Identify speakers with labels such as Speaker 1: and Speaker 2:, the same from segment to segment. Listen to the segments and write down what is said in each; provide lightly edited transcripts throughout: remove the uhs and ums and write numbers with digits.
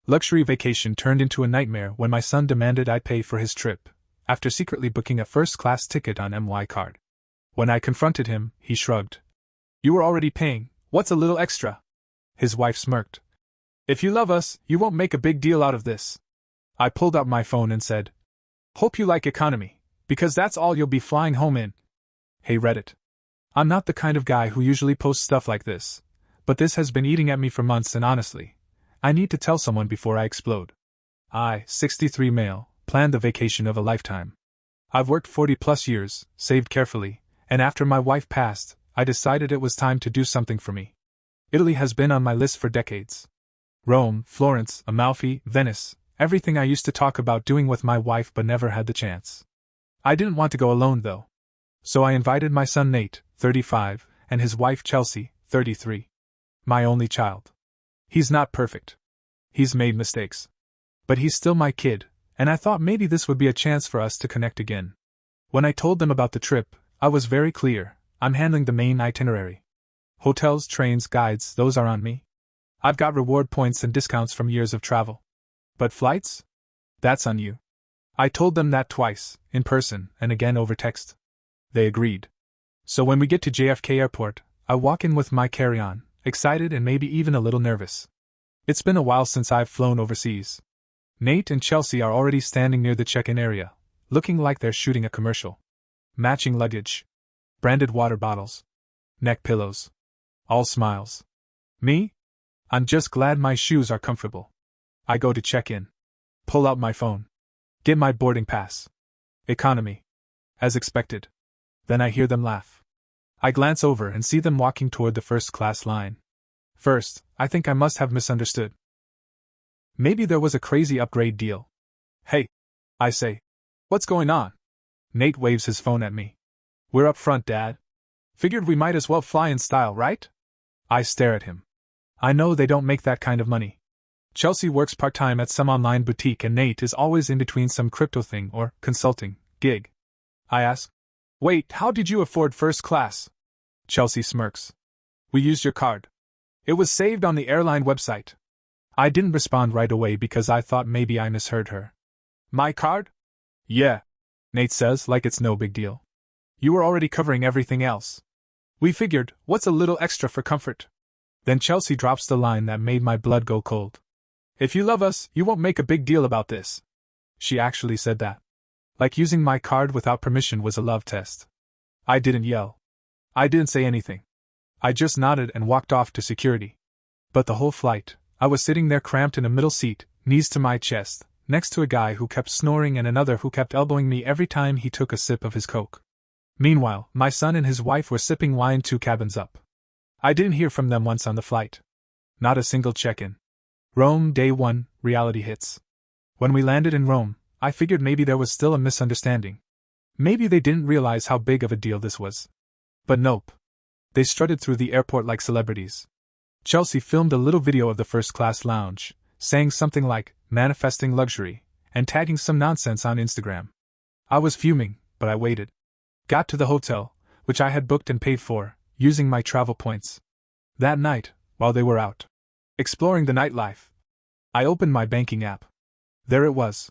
Speaker 1: Luxury vacation turned into a nightmare when my son demanded I pay for his trip, after secretly booking a first-class ticket on my card. When I confronted him, he shrugged. "You were already paying, what's a little extra?" His wife smirked. "If you love us, you won't make a big deal out of this." I pulled out my phone and said, "Hope you like economy, because that's all you'll be flying home in." Hey Reddit. I'm not the kind of guy who usually posts stuff like this, but this has been eating at me for months and honestly, I need to tell someone before I explode. I, 63 male, planned the vacation of a lifetime. I've worked 40+ years, saved carefully, and after my wife passed, I decided it was time to do something for me. Italy has been on my list for decades. Rome, Florence, Amalfi, Venice, everything I used to talk about doing with my wife but never had the chance. I didn't want to go alone though. So I invited my son Nate, 35, and his wife Chelsea, 33. My only child. He's not perfect. He's made mistakes. But he's still my kid, and I thought maybe this would be a chance for us to connect again. When I told them about the trip, I was very clear. I'm handling the main itinerary. Hotels, trains, guides, those are on me. I've got reward points and discounts from years of travel. But flights? That's on you. I told them that twice, in person, and again over text. They agreed. So when we get to JFK Airport, I walk in with my carry-on, excited and maybe even a little nervous. It's been a while since I've flown overseas. Nate and Chelsea are already standing near the check-in area, looking like they're shooting a commercial. Matching luggage. Branded water bottles. Neck pillows. All smiles. Me? I'm just glad my shoes are comfortable. I go to check in. Pull out my phone. Get my boarding pass. Economy. As expected. Then I hear them laugh. I glance over and see them walking toward the first-class line. First, I think I must have misunderstood. Maybe there was a crazy upgrade deal. "Hey," I say. "What's going on?" Nate waves his phone at me. "We're up front, Dad. Figured we might as well fly in style, right?" I stare at him. I know they don't make that kind of money. Chelsea works part-time at some online boutique and Nate is always in between some crypto thing or consulting gig. I ask, "Wait, how did you afford first class?" Chelsea smirks. "We used your card. It was saved on the airline website." I didn't respond right away because I thought maybe I misheard her. "My card?" "Yeah," Nate says like it's no big deal. "You were already covering everything else. We figured, what's a little extra for comfort?" Then Chelsea drops the line that made my blood go cold. "If you love us, you won't make a big deal about this." She actually said that. Like using my card without permission was a love test. I didn't yell. I didn't say anything. I just nodded and walked off to security. But the whole flight, I was sitting there cramped in a middle seat, knees to my chest, next to a guy who kept snoring and another who kept elbowing me every time he took a sip of his Coke. Meanwhile, my son and his wife were sipping wine 2 cabins up. I didn't hear from them once on the flight. Not a single check-in. Rome, day 1, reality hits. When we landed in Rome, I figured maybe there was still a misunderstanding. Maybe they didn't realize how big of a deal this was. But nope. They strutted through the airport like celebrities. Chelsea filmed a little video of the first-class lounge, saying something like, manifesting luxury, and tagging some nonsense on Instagram. I was fuming, but I waited. Got to the hotel, which I had booked and paid for, using my travel points. That night, while they were out exploring the nightlife, I opened my banking app. There it was.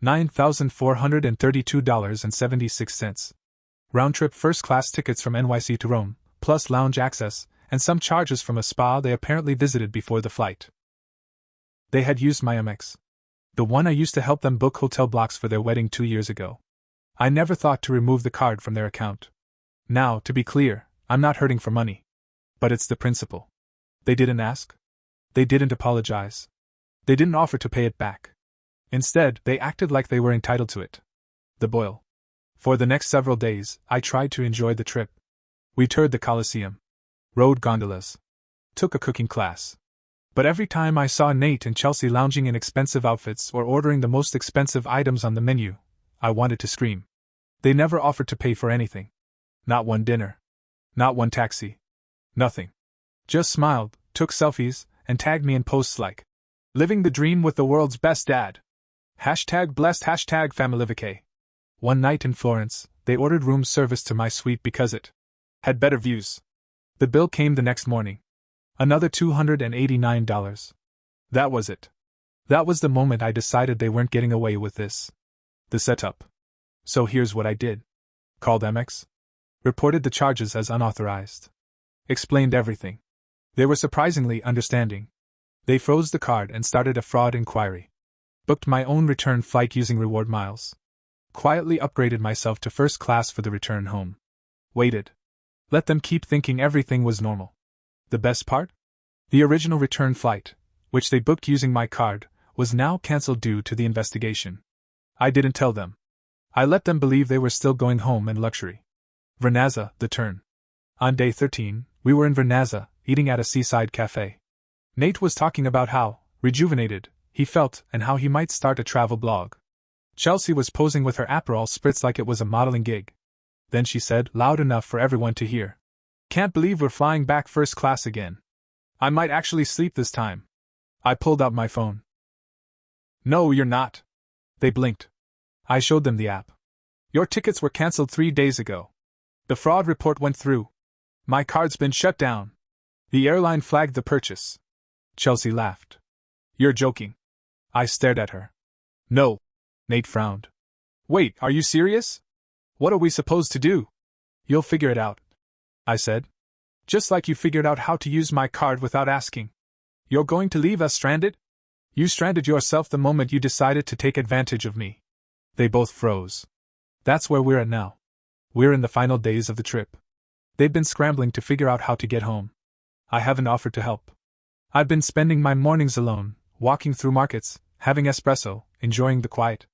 Speaker 1: $9,432.76. Round-trip first-class tickets from NYC to Rome, plus lounge access, and some charges from a spa they apparently visited before the flight. They had used my Amex. The one I used to help them book hotel blocks for their wedding 2 years ago. I never thought to remove the card from their account. Now, to be clear, I'm not hurting for money. But it's the principle. They didn't ask. They didn't apologize. They didn't offer to pay it back. Instead, they acted like they were entitled to it. The boil. For the next several days, I tried to enjoy the trip. We toured the Colosseum. Rode gondolas. Took a cooking class. But every time I saw Nate and Chelsea lounging in expensive outfits or ordering the most expensive items on the menu, I wanted to scream. They never offered to pay for anything. Not one dinner. Not one taxi. Nothing. Just smiled, took selfies, and tagged me in posts like, "Living the dream with the world's best dad. #blessed #familyvacay." One night in Florence, they ordered room service to my suite because it had better views. The bill came the next morning. Another $289. That was it. That was the moment I decided they weren't getting away with this. The setup. So here's what I did. Called Amex. Reported the charges as unauthorized. Explained everything. They were surprisingly understanding. They froze the card and started a fraud inquiry. Booked my own return flight using reward miles. Quietly upgraded myself to first class for the return home. Waited. Let them keep thinking everything was normal. The best part? The original return flight, which they booked using my card, was now cancelled due to the investigation. I didn't tell them. I let them believe they were still going home in luxury. Vernazza, the turn. On day 13, we were in Vernazza, eating at a seaside cafe. Nate was talking about how rejuvenated he felt and how he might start a travel blog. Chelsea was posing with her Aperol spritz like it was a modeling gig. Then she said, loud enough for everyone to hear, "Can't believe we're flying back first class again. I might actually sleep this time." I pulled out my phone. "No, you're not." They blinked. I showed them the app. "Your tickets were cancelled 3 days ago. The fraud report went through. My card's been shut down. The airline flagged the purchase." Chelsea laughed. "You're joking." I stared at her. "No." Nate frowned. "Wait, are you serious? What are we supposed to do?" "You'll figure it out," I said. "Just like you figured out how to use my card without asking. You're going to leave us stranded? You stranded yourself the moment you decided to take advantage of me." They both froze. That's where we're at now. We're in the final days of the trip. They've been scrambling to figure out how to get home. I haven't offered to help. I've been spending my mornings alone, walking through markets, having espresso, enjoying the quiet.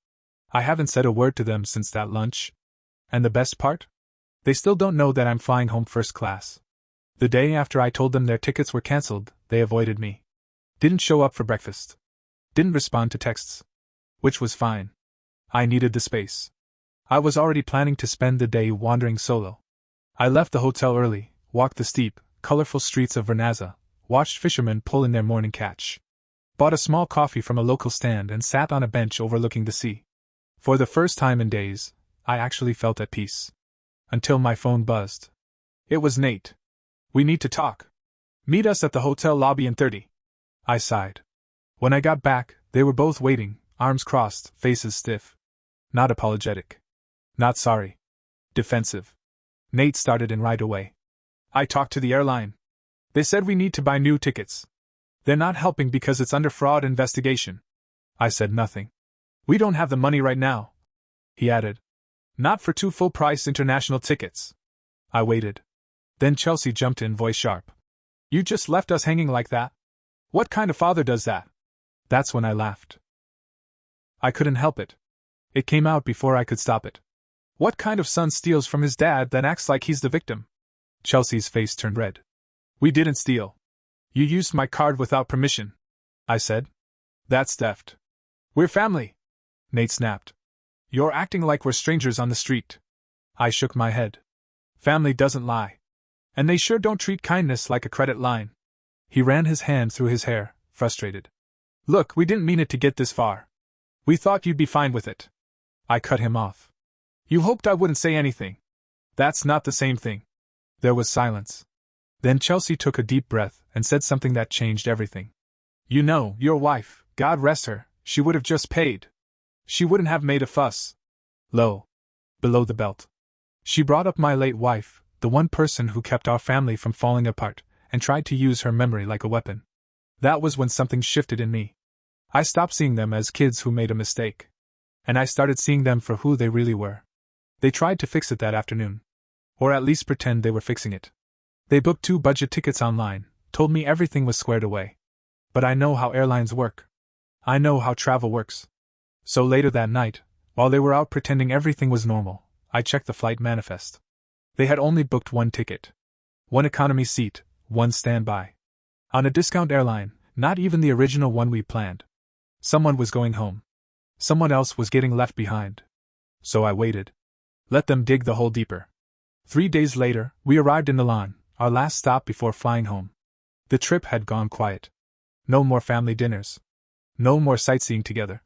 Speaker 1: I haven't said a word to them since that lunch. And the best part? They still don't know that I'm flying home first class. The day after I told them their tickets were cancelled, they avoided me. Didn't show up for breakfast. Didn't respond to texts. Which was fine. I needed the space. I was already planning to spend the day wandering solo. I left the hotel early, walked the steep, colorful streets of Vernazza, watched fishermen pull in their morning catch. Bought a small coffee from a local stand and sat on a bench overlooking the sea. For the first time in days, I actually felt at peace. Until my phone buzzed. It was Nate. "We need to talk. Meet us at the hotel lobby in 30. I sighed. When I got back, they were both waiting, arms crossed, faces stiff. Not apologetic. Not sorry. Defensive. Nate started in right away. "I talked to the airline. They said we need to buy new tickets. They're not helping because it's under fraud investigation." I said nothing. "We don't have the money right now," he added. "Not for 2 full-price international tickets." I waited. Then Chelsea jumped in, voice sharp. "You just left us hanging like that? What kind of father does that?" That's when I laughed. I couldn't help it. It came out before I could stop it. What kind of son steals from his dad then acts like he's the victim? Chelsea's face turned red. "We didn't steal. You used my card without permission," I said. "That's theft." "We're family," Nate snapped. "You're acting like we're strangers on the street." I shook my head. "Family doesn't lie. And they sure don't treat kindness like a credit line." He ran his hand through his hair, frustrated. "Look, we didn't mean it to get this far. We thought you'd be fine with it." I cut him off. "You hoped I wouldn't say anything. That's not the same thing." There was silence. Then Chelsea took a deep breath and said something that changed everything. "You know, your wife, God rest her, she would have just paid. She wouldn't have made a fuss." Low. Below the belt. She brought up my late wife, the one person who kept our family from falling apart, and tried to use her memory like a weapon. That was when something shifted in me. I stopped seeing them as kids who made a mistake. And I started seeing them for who they really were. They tried to fix it that afternoon. Or at least pretend they were fixing it. They booked 2 budget tickets online, told me everything was squared away. But I know how airlines work. I know how travel works. So later that night, while they were out pretending everything was normal, I checked the flight manifest. They had only booked 1 ticket. 1 economy seat, 1 standby. On a discount airline, not even the original one we planned. Someone was going home. Someone else was getting left behind. So I waited. Let them dig the hole deeper. 3 days later, we arrived in Milan, our last stop before flying home. The trip had gone quiet. No more family dinners. No more sightseeing together.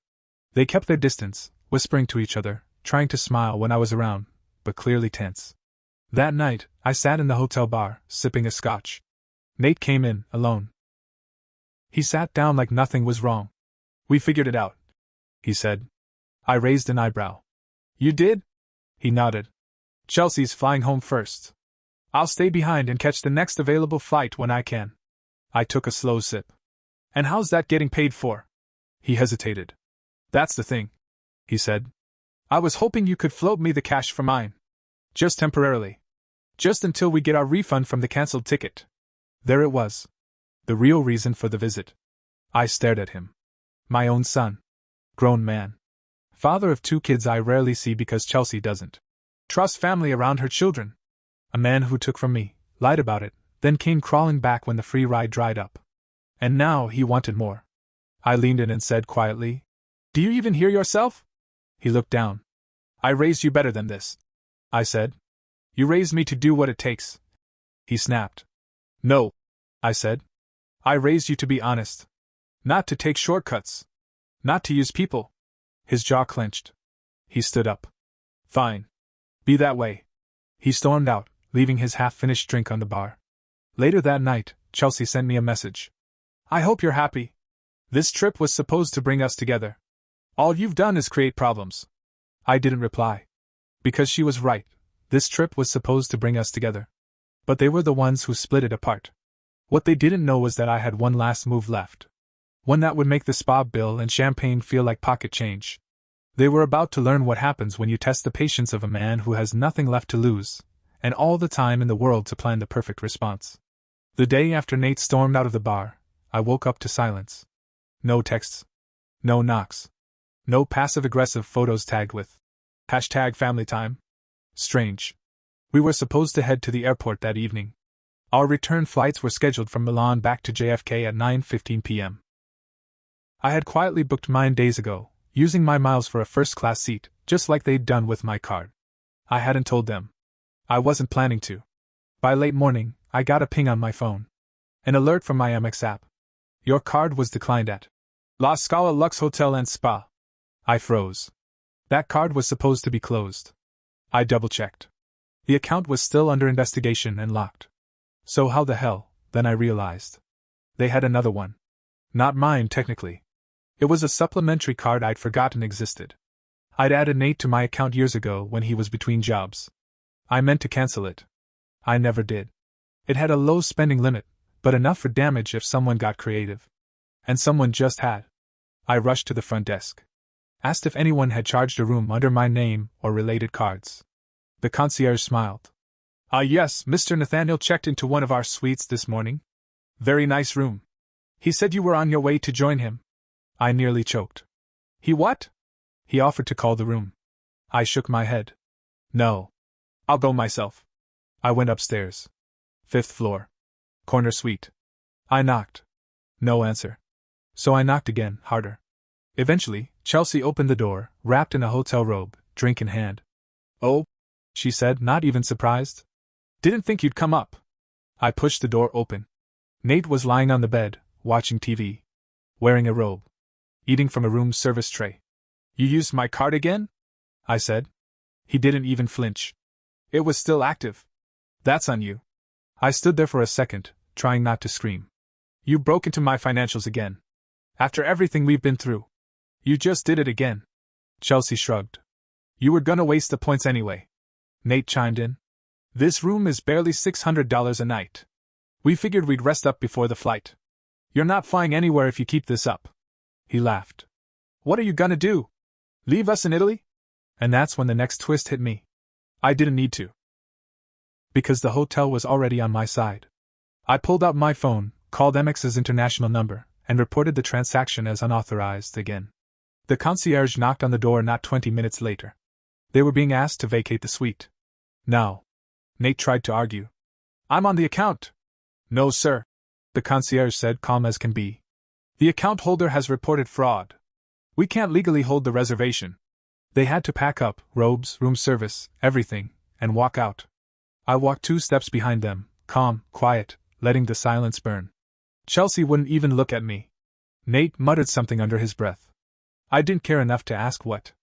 Speaker 1: They kept their distance, whispering to each other, trying to smile when I was around, but clearly tense. That night, I sat in the hotel bar, sipping a scotch. Nate came in, alone. He sat down like nothing was wrong. We figured it out, he said. I raised an eyebrow. You did? He nodded. Chelsea's flying home first. I'll stay behind and catch the next available flight when I can. I took a slow sip. And how's that getting paid for? He hesitated. That's the thing, he said. I was hoping you could float me the cash for mine. Just temporarily. Just until we get our refund from the cancelled ticket. There it was. The real reason for the visit. I stared at him. My own son. Grown man. Father of 2 kids I rarely see because Chelsea doesn't trust family around her children. A man who took from me, lied about it, then came crawling back when the free ride dried up. And now he wanted more. I leaned in and said quietly, Do you even hear yourself? He looked down. I raised you better than this, I said. You raised me to do what it takes. He snapped. No, I said. I raised you to be honest. Not to take shortcuts. Not to use people. His jaw clenched. He stood up. Fine. Be that way. He stormed out, leaving his half-finished drink on the bar. Later that night, Chelsea sent me a message. I hope you're happy. This trip was supposed to bring us together. All you've done is create problems. I didn't reply. Because she was right. This trip was supposed to bring us together. But they were the ones who split it apart. What they didn't know was that I had one last move left. One that would make the spa bill and champagne feel like pocket change. They were about to learn what happens when you test the patience of a man who has nothing left to lose, and all the time in the world to plan the perfect response. The day after Nate stormed out of the bar, I woke up to silence. No texts. No knocks. No passive-aggressive photos tagged with #FamilyTime. Strange. We were supposed to head to the airport that evening. Our return flights were scheduled from Milan back to JFK at 9:15 p.m. I had quietly booked mine days ago, using my miles for a first-class seat, just like they'd done with my card. I hadn't told them. I wasn't planning to. By late morning, I got a ping on my phone. An alert from my Amex app. Your card was declined at La Scala Lux Hotel and Spa. I froze. That card was supposed to be closed. I double-checked. The account was still under investigation and locked. So how the hell, then I realized. They had another one. Not mine, technically. It was a supplementary card I'd forgotten existed. I'd added Nate to my account years ago when he was between jobs. I meant to cancel it. I never did. It had a low spending limit, but enough for damage if someone got creative. And someone just had. I rushed to the front desk. Asked if anyone had charged a room under my name or related cards. The concierge smiled. Yes, Mr. Nathaniel checked into one of our suites this morning. Very nice room. He said you were on your way to join him. I nearly choked. He what? He offered to call the room. I shook my head. No. I'll go myself. I went upstairs. 5th floor. Corner suite. I knocked. No answer. So I knocked again, harder. Eventually, Chelsea opened the door, wrapped in a hotel robe, drink in hand. Oh? She said, not even surprised. Didn't think you'd come up. I pushed the door open. Nate was lying on the bed, watching TV. Wearing a robe. Eating from a room service tray. You used my card again? I said. He didn't even flinch. It was still active. That's on you. I stood there for a second, trying not to scream. You broke into my financials again. After everything we've been through. You just did it again. Chelsea shrugged. You were gonna waste the points anyway. Nate chimed in. This room is barely $600 a night. We figured we'd rest up before the flight. You're not flying anywhere if you keep this up. He laughed. What are you gonna do? Leave us in Italy? And that's when the next twist hit me. I didn't need to. Because the hotel was already on my side. I pulled out my phone, called Amex's international number, and reported the transaction as unauthorized again. The concierge knocked on the door not 20 minutes later. They were being asked to vacate the suite. No. Nate tried to argue. I'm on the account. No, sir. The concierge said, calm as can be. The account holder has reported fraud. We can't legally hold the reservation. They had to pack up, robes, room service, everything, and walk out. I walked 2 steps behind them, calm, quiet, letting the silence burn. Chelsea wouldn't even look at me. Nate muttered something under his breath. I didn't care enough to ask what.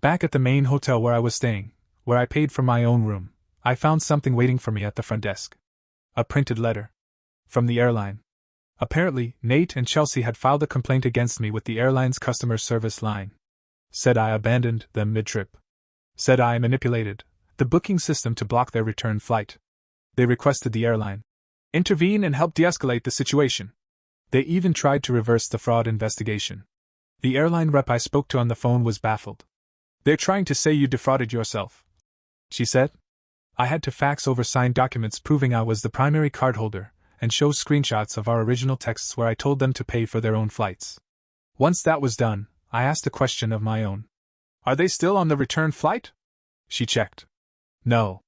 Speaker 1: Back at the main hotel where I was staying, where I paid for my own room, I found something waiting for me at the front desk. A printed letter. From the airline. Apparently, Nate and Chelsea had filed a complaint against me with the airline's customer service line. Said I abandoned them mid-trip. Said I manipulated the booking system to block their return flight. They requested the airline intervene and help de-escalate the situation. They even tried to reverse the fraud investigation. The airline rep I spoke to on the phone was baffled. They're trying to say you defrauded yourself, she said. I had to fax over signed documents proving I was the primary cardholder, and show screenshots of our original texts where I told them to pay for their own flights. Once that was done, I asked a question of my own. Are they still on the return flight? She checked. No.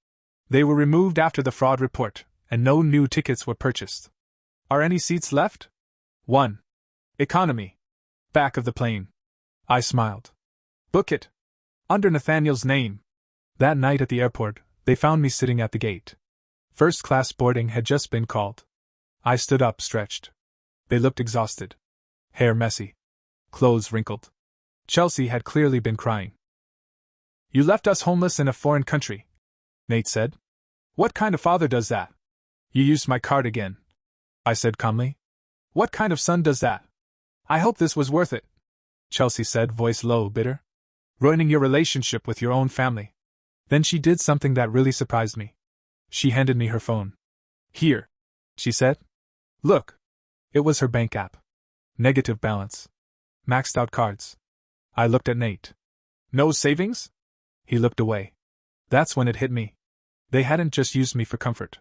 Speaker 1: They were removed after the fraud report, and no new tickets were purchased. Are any seats left? 1. Economy. Back of the plane. I smiled. Book it. Under Nathaniel's name. That night at the airport, they found me sitting at the gate. First-class boarding had just been called. I stood up, stretched. They looked exhausted. Hair messy. Clothes wrinkled. Chelsea had clearly been crying. You left us homeless in a foreign country, Nate said. What kind of father does that? You used my card again, I said calmly. What kind of son does that? I hope this was worth it, Chelsea said, voice low, bitter. Ruining your relationship with your own family. Then she did something that really surprised me. She handed me her phone. Here, she said. Look. It was her bank app. Negative balance. Maxed out cards. I looked at Nate. No savings? He looked away. That's when it hit me. They hadn't just used me for comfort.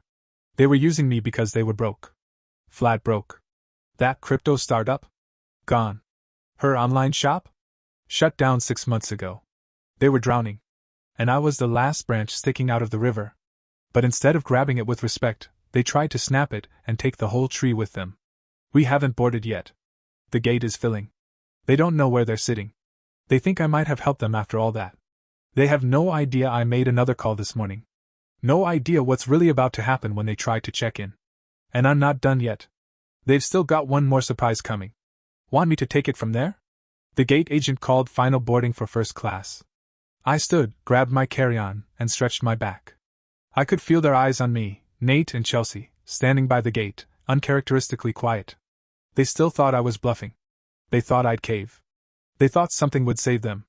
Speaker 1: They were using me because they were broke. Flat broke. That crypto startup? Gone. Her online shop? Shut down 6 months ago. They were drowning. And I was the last branch sticking out of the river. But instead of grabbing it with respect, they tried to snap it and take the whole tree with them. We haven't boarded yet. The gate is filling. They don't know where they're sitting. They think I might have helped them after all that. They have no idea I made another call this morning. No idea what's really about to happen when they try to check in. And I'm not done yet. They've still got one more surprise coming. Want me to take it from there? The gate agent called final boarding for first class. I stood, grabbed my carry-on, and stretched my back. I could feel their eyes on me, Nate and Chelsea, standing by the gate, uncharacteristically quiet. They still thought I was bluffing. They thought I'd cave. They thought something would save them.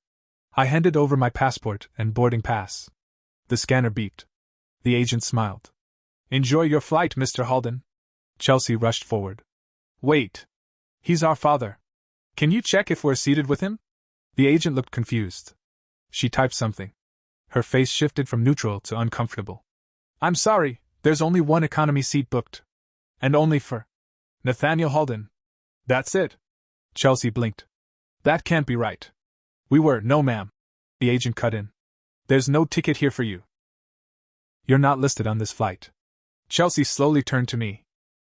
Speaker 1: I handed over my passport and boarding pass. The scanner beeped. The agent smiled. Enjoy your flight, Mr. Halden. Chelsea rushed forward. Wait. He's our father. Can you check if we're seated with him? The agent looked confused. She typed something. Her face shifted from neutral to uncomfortable. I'm sorry, there's only one economy seat booked. And only for Nathaniel Halden. That's it. Chelsea blinked. That can't be right. No ma'am. The agent cut in. There's no ticket here for you. You're not listed on this flight. Chelsea slowly turned to me.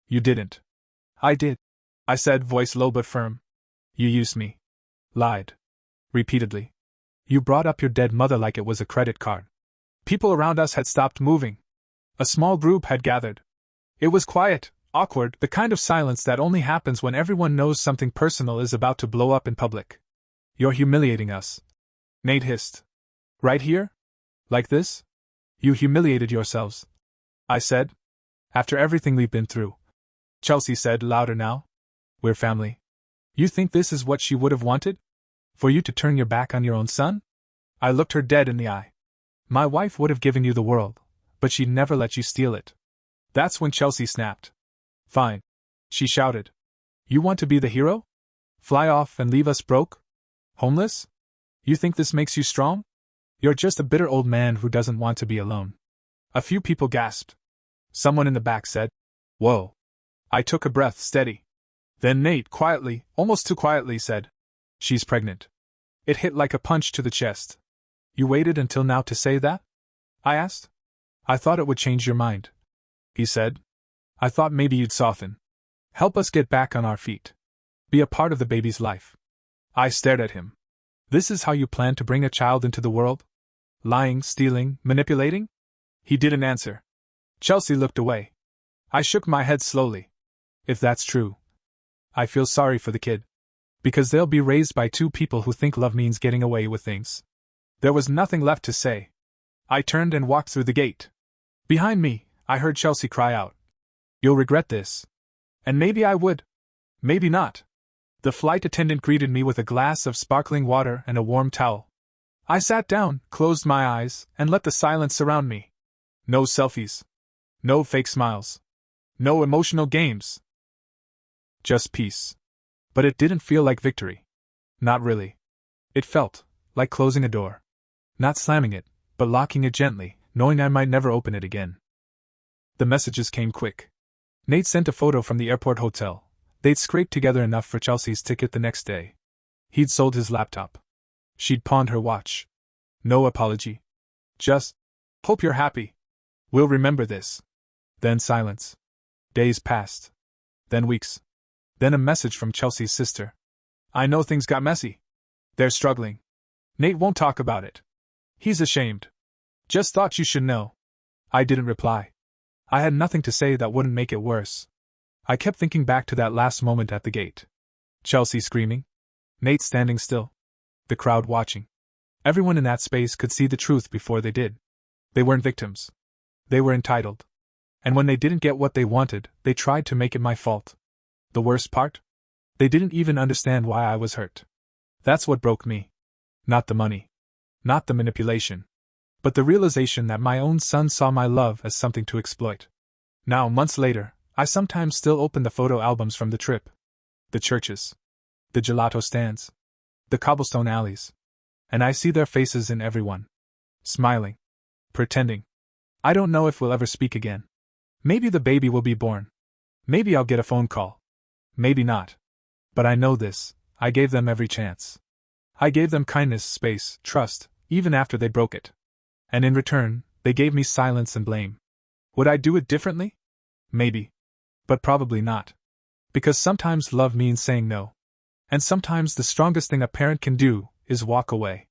Speaker 1: You didn't. I did, I said, voice low but firm. You used me. Lied. Repeatedly. You brought up your dead mother like it was a credit card. People around us had stopped moving. A small group had gathered. It was quiet, awkward, the kind of silence that only happens when everyone knows something personal is about to blow up in public. You're humiliating us. Nate hissed. Right here? Like this? You humiliated yourselves. I said. After everything we've been through. Chelsea said, louder now. We're family. You think this is what she would have wanted? For you to turn your back on your own son? I looked her dead in the eye. My wife would have given you the world, but she'd never let you steal it. That's when Chelsea snapped. Fine. She shouted. You want to be the hero? Fly off and leave us broke? Homeless? You think this makes you strong? You're just a bitter old man who doesn't want to be alone. A few people gasped. Someone in the back said, Whoa. I took a breath, steady. Then Nate quietly, almost too quietly, said, She's pregnant. It hit like a punch to the chest. You waited until now to say that? I asked. I thought it would change your mind. He said. I thought maybe you'd soften. Help us get back on our feet. Be a part of the baby's life. I stared at him. This is how you plan to bring a child into the world? Lying, stealing, manipulating? He didn't answer. Chelsea looked away. I shook my head slowly. If that's true, I feel sorry for the kid. Because they'll be raised by two people who think love means getting away with things. There was nothing left to say. I turned and walked through the gate. Behind me, I heard Chelsea cry out. You'll regret this. And maybe I would. Maybe not. The flight attendant greeted me with a glass of sparkling water and a warm towel. I sat down, closed my eyes, and let the silence surround me. No selfies. No fake smiles. No emotional games. Just peace. But it didn't feel like victory. Not really. It felt like closing a door. Not slamming it, but locking it gently, knowing I might never open it again. The messages came quick. Nate sent a photo from the airport hotel. They'd scraped together enough for Chelsea's ticket the next day. He'd sold his laptop. She'd pawned her watch. No apology. Just, hope you're happy. We'll remember this. Then silence. Days passed. Then weeks. Then a message from Chelsea's sister. I know things got messy. They're struggling. Nate won't talk about it. He's ashamed. Just thought you should know. I didn't reply. I had nothing to say that wouldn't make it worse. I kept thinking back to that last moment at the gate. Chelsea screaming. Nate standing still. The crowd watching. Everyone in that space could see the truth before they did. They weren't victims. They were entitled. And when they didn't get what they wanted, they tried to make it my fault. The worst part? They didn't even understand why I was hurt. That's what broke me. Not the money. Not the manipulation. But the realization that my own son saw my love as something to exploit. Now, months later, I sometimes still open the photo albums from the trip. The churches. The gelato stands. The cobblestone alleys. And I see their faces in everyone. Smiling. Pretending. I don't know if we'll ever speak again. Maybe the baby will be born. Maybe I'll get a phone call. Maybe not. But I know this, I gave them every chance. I gave them kindness, space, trust, even after they broke it. And in return, they gave me silence and blame. Would I do it differently? Maybe. But probably not. Because sometimes love means saying no. And sometimes the strongest thing a parent can do is walk away.